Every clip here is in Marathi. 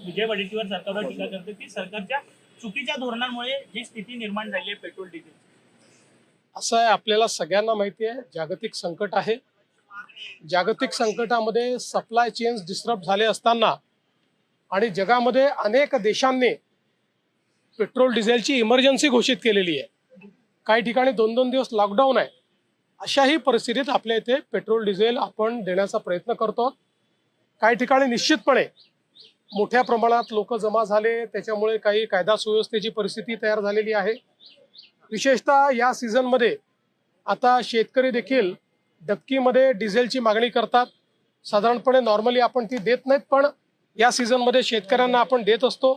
विजय वडेट्टीवार सरकारवर टीका करते की सरकारच्या चुकीच्या धोरणांमुळे जी स्थिती निर्माण झाली आहे पेट्रोल डिझेल. असं आहे, आपल्याला सगळ्यांना माहिती आहे जागतिक संकट आहे. जागतिक संकटामध्ये सप्लाय चेन्स डिस्टर्ब झाले असताना आणि जगामध्ये अनेक देशांनी पेट्रोल डिझेलची इमर्जन्सी घोषित केलेली आहे. काही ठिकाणी 2-2 दिवस लॉकडाऊन आहे. अशाही परिस्थितीत आपल्या इथे पेट्रोल डिझेल आपण देण्याचा प्रयत्न करतो. काही ठिकाणी निश्चितपणे मोठ्या प्रमाणात लोक जमा झाले, त्याच्यामुळे काही कायदा सुव्यवस्थेची परिस्थिती तयार झालेली आहे. विशेषतः या सीझनमध्ये आता शेतकरी देखील डबकीमध्ये डिझेलची मागणी करतात. साधारणपणे नॉर्मली आपण ती देत नाहीत, पण या सीझनमध्ये शेतकऱ्यांना आपण देत असतो.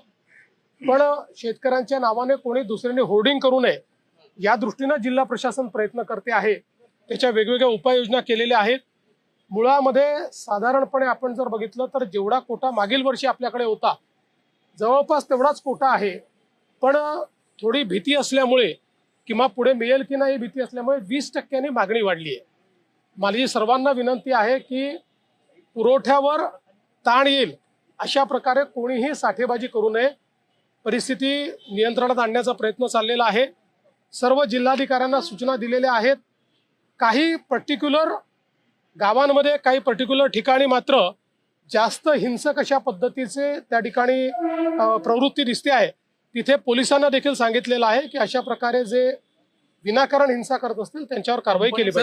पण शेतकऱ्यांच्या नावाने कोणी दुसऱ्याने होर्डिंग करू नये या दृष्टीनं जिल्हा प्रशासन प्रयत्न करते आहे. त्याच्या वेगवेगळ्या उपाययोजना केलेल्या आहेत. मुळामध्ये साधारणपणे आपण जर बघितलं तर जेवढा कोटा मागील वर्षी आपल्याकडे होता जवळपास तेवढाच कोटा आहे. पण थोडी भीती असल्यामुळे किंवा पुढे मिळेल की नाही भीती असल्यामुळे 20% मागणी वाढली आहे. माझी सर्वांना विनंती आहे की पुरवठ्यावर ताण येईल अशा प्रकारे कोणीही साठेबाजी करू नये. परिस्थिती नियंत्रणात आणण्याचा प्रयत्न चाललेला आहे. सर्व जिल्हाधिकाऱ्यांना सूचना दिलेल्या आहेत. काही पर्टिक्युलर गावांमध्ये काही पर्टिक्युलर ठिकाणी मात्र जास्त हिंसक अशा पद्धतीचे त्या ठिकाणी प्रवृत्ती दिसते आहे. तिथे पोलिसांना देखील सांगितलेलं आहे की अशा प्रकारे जे विनाकारण हिंसा करत असतील त्यांच्यावर कारवाई केली पाहिजे.